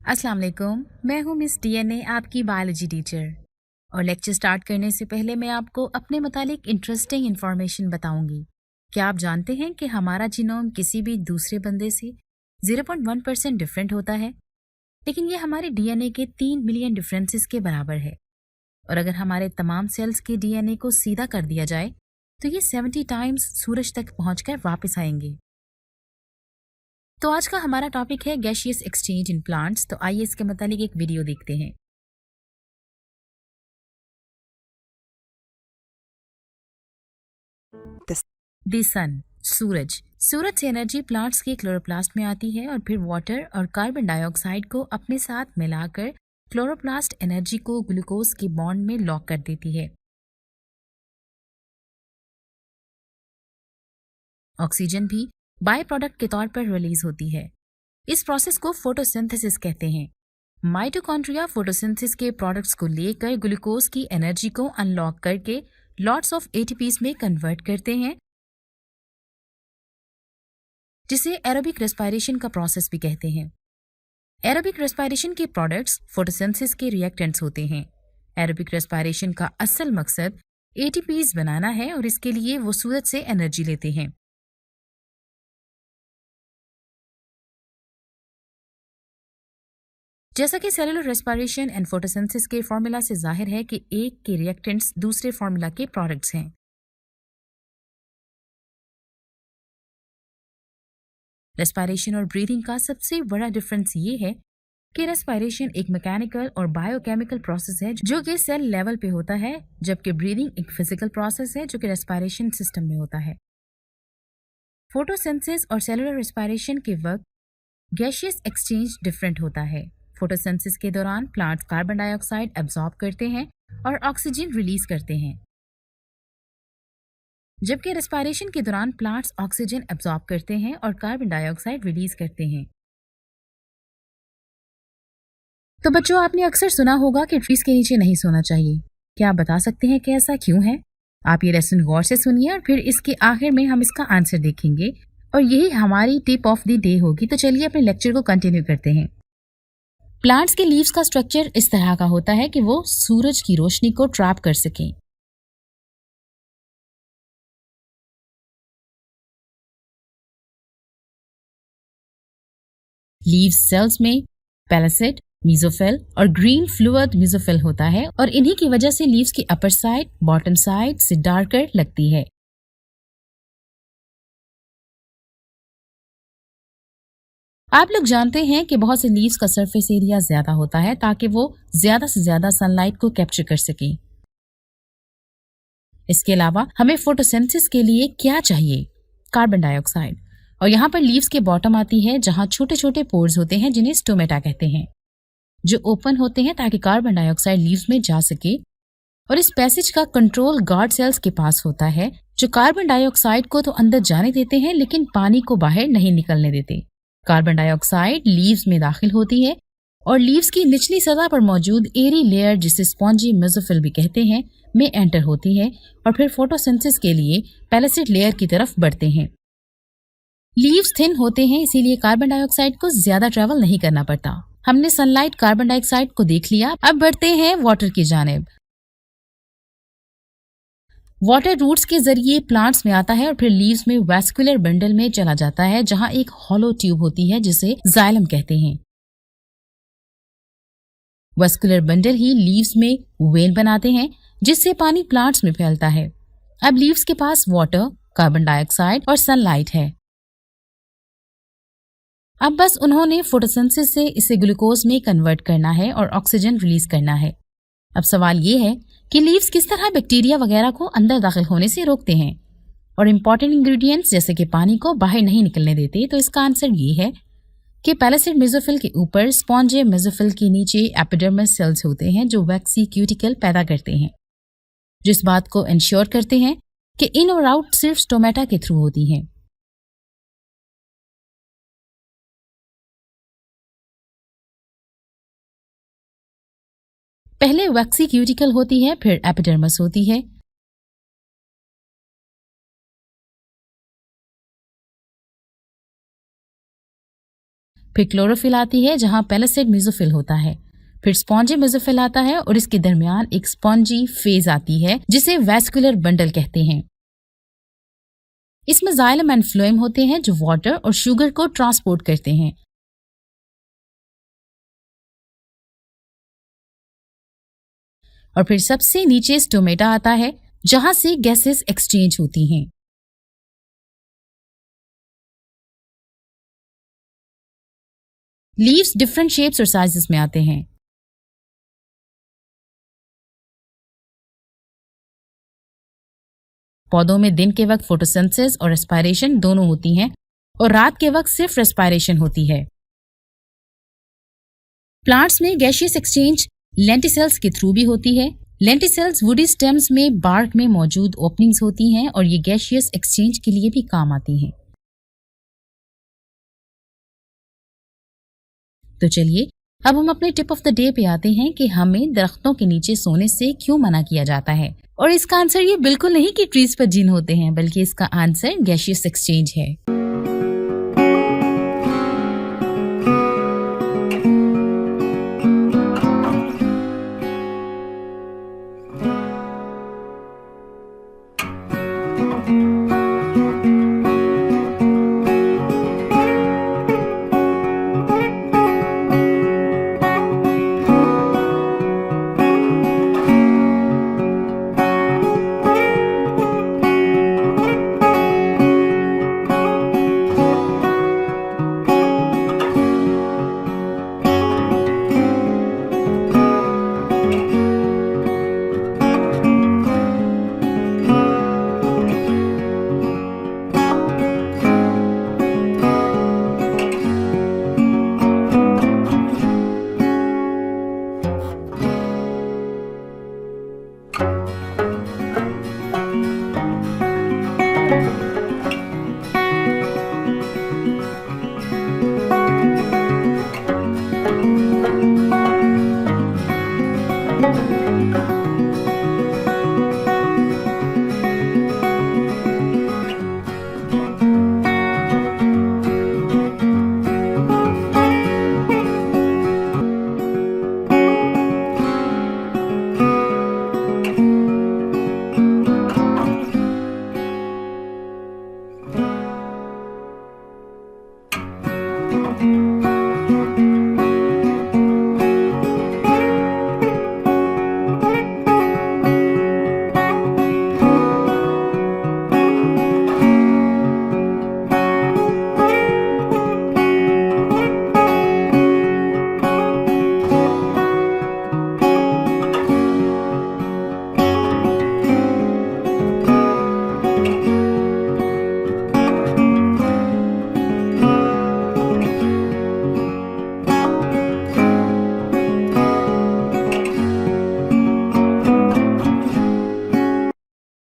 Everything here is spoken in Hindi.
अस्सलाम वालेकुम। मैं हूँ मिस डीएनए, आपकी बायोलॉजी टीचर। और लेक्चर स्टार्ट करने से पहले मैं आपको अपने मुतालिक इंटरेस्टिंग इन्फॉर्मेशन बताऊंगी। क्या आप जानते हैं कि हमारा जीनोम किसी भी दूसरे बंदे से 0.1% डिफरेंट होता है, लेकिन ये हमारे डीएनए के 3 मिलियन डिफरेंसेस के बराबर है। और अगर हमारे तमाम सेल्स के डीएनए को सीधा कर दिया जाए तो ये 70 टाइम्स सूरज तक पहुंचकर वापस आएंगे। तो आज का हमारा टॉपिक है गैसियस एक्सचेंज इन प्लांट्स। तो आइए इसके मुतालिक एक वीडियो देखते हैं। द सन, सूरज। सूरज से एनर्जी प्लांट्स के क्लोरोप्लास्ट में आती है और फिर वाटर और कार्बन डाइऑक्साइड को अपने साथ मिलाकर क्लोरोप्लास्ट एनर्जी को ग्लूकोज के बॉन्ड में लॉक कर देती है। ऑक्सीजन भी बाय प्रोडक्ट के तौर पर रिलीज होती है। इस प्रोसेस को फोटोसिंथेसिस कहते हैं। माइटोकॉन्ड्रिया फोटोसिंथेसिस के प्रोडक्ट्स को लेकर ग्लूकोज की एनर्जी को अनलॉक करके लॉट्स ऑफ एटीपीज में कन्वर्ट करते हैं, जिसे एरोबिक रेस्पिरेशन का प्रोसेस भी कहते हैं। एरोबिक रेस्पिरेशन के प्रोडक्ट्स फोटोसिंथेसिस के रिएक्टेंट्स होते हैं। एरोबिक रेस्पिरेशन का असल मकसद एटीपीज बनाना है और इसके लिए वो सूरज से एनर्जी लेते हैं। जैसा कि सेलुलर रेस्पिरेशन एंड फोटोसिंथेसिस के फॉर्मूला से जाहिर है कि एक के रिएक्टेंट्स दूसरे फॉर्मूला के प्रोडक्ट्स हैं। रेस्पिरेशन और ब्रीदिंग का सबसे बड़ा डिफरेंस ये है कि रेस्पिरेशन एक मैकेनिकल और बायोकेमिकल प्रोसेस है जो कि सेल लेवल पे होता है, जबकि ब्रीदिंग एक फिजिकल प्रोसेस है जो कि रेस्पिरेशन सिस्टम में होता है। फोटोसिंथेसिस और सेलुलर रेस्पिरेशन के वक्त गैसियस एक्सचेंज डिफरेंट होता है। फोटोसिंथेसिस के दौरान प्लांट्स कार्बन डाइऑक्साइड एब्जॉर्ब करते हैं और ऑक्सीजन रिलीज करते हैं, जबकि रेस्पिरेशन के दौरान प्लांट्स ऑक्सीजन एब्जॉर्ब करते हैं और कार्बन डाइऑक्साइड रिलीज करते हैं। तो बच्चों, आपने अक्सर सुना होगा कि ट्रीज के नीचे नहीं सोना चाहिए। क्या आप बता सकते हैं कि ऐसा क्यों है? आप ये लेसन गौर से सुनिए और फिर इसके आखिर में हम इसका आंसर देखेंगे और यही हमारी टिप ऑफ द डे होगी। तो चलिए अपने लेक्चर को कंटिन्यू करते हैं। प्लांट्स के लीव्स का स्ट्रक्चर इस तरह का होता है कि वो सूरज की रोशनी को ट्रैप कर सकें। लीव्स सेल्स में पैलेसेड, मेसोफिल और ग्रीन फ्लूइड मेसोफिल होता है और इन्हीं की वजह से लीव्स की अपर साइड बॉटम साइड से डार्कर लगती है। आप लोग जानते हैं कि बहुत से लीव्स का सरफेस एरिया ज्यादा होता है ताकि वो ज्यादा से ज्यादा सनलाइट को कैप्चर कर सके। इसके अलावा हमें फोटोसिंथेसिस के लिए क्या चाहिए? Carbon dioxide. और यहाँ पर लीव्स के बॉटम आती है जहाँ छोटे छोटे पोर्स होते हैं जिन्हें स्टोमेटा कहते हैं, जो ओपन होते हैं ताकि कार्बन डाइऑक्साइड लीव्स में जा सके। और इस पैसेज का कंट्रोल गार्ड सेल्स के पास होता है, जो कार्बन डाइऑक्साइड को तो अंदर जाने देते हैं लेकिन पानी को बाहर नहीं निकलने देते। कार्बन डाइऑक्साइड लीव्स में दाखिल होती है और लीव्स की निचली सतह पर मौजूद एरी लेयर, जिसे स्पॉन्जी मेसोफिल भी कहते हैं, में एंटर होती है और फिर फोटोसिंथेसिस के लिए पैलेसेड लेयर की तरफ बढ़ते हैं। लीव्स थिन होते हैं, इसीलिए कार्बन डाइऑक्साइड को ज्यादा ट्रेवल नहीं करना पड़ता। हमने सनलाइट कार्बन डाइऑक्साइड को देख लिया, अब बढ़ते हैं वाटर की जानिब। वाटर रूट्स के जरिए प्लांट्स में आता है और फिर लीव्स में वैस्कुलर बंडल में चला जाता है जहां एक हॉलो ट्यूब होती है जिसे जाइलम कहते हैं। वैस्कुलर बंडल ही लीव्स में वेन बनाते हैं जिससे पानी प्लांट्स में फैलता है। अब लीव्स के पास वाटर, कार्बन डाइऑक्साइड और सनलाइट है। अब बस उन्होंने फोटोसिंथेसिस से इसे ग्लूकोज में कन्वर्ट करना है और ऑक्सीजन रिलीज करना है। अब सवाल ये है कि लीव्स किस तरह बैक्टीरिया वगैरह को अंदर दाखिल होने से रोकते हैं और इम्पॉर्टेंट इंग्रेडिएंट्स जैसे कि पानी को बाहर नहीं निकलने देते। तो इसका आंसर ये है कि पैलेसेड मेसोफिल के ऊपर स्पॉन्जे मेसोफिल के नीचे एपिडर्मस सेल्स होते हैं जो वैक्सी क्यूटिकल पैदा करते हैं, जिस बात को इंश्योर करते हैं कि इन और आउट सिर्फ स्टोमेटा के थ्रू होती हैं। पहले वैक्सी क्यूटिकल होती है, फिर एपिडर्मस होती है। फिर क्लोरोफिल आती है जहां पेलासेड मेसोफिल होता है। फिर स्पॉन्जी मेसोफिल आता है और इसके दरमियान एक स्पॉन्जी फेज आती है जिसे वैस्कुलर बंडल कहते हैं। इसमें जाइलम एंड फ्लोएम होते हैं जो वाटर और शुगर को ट्रांसपोर्ट करते हैं। और फिर सबसे नीचे स्टोमेटा आता है जहां से गैसेस एक्सचेंज होती हैं। लीव्स डिफरेंट शेप्स और साइजेस में आते हैं। पौधों में दिन के वक्त फोटोसिंथेसिस और रेस्पिरेशन दोनों होती हैं और रात के वक्त सिर्फ रेस्पिरेशन होती है। प्लांट्स में गैसियस एक्सचेंज लेंटिसेल्स के थ्रू भी होती है। लेंटिसेल्स वुडी स्टेम्स में बार्क में मौजूद ओपनिंग्स होती हैं और ये गैसियस एक्सचेंज के लिए भी काम आती हैं। तो चलिए अब हम अपने टिप ऑफ द डे पे आते हैं कि हमें दरख्तों के नीचे सोने से क्यों मना किया जाता है। और इसका आंसर ये बिल्कुल नहीं कि ट्रीज पर जिन होते हैं, बल्कि इसका आंसर गैसियस एक्सचेंज है।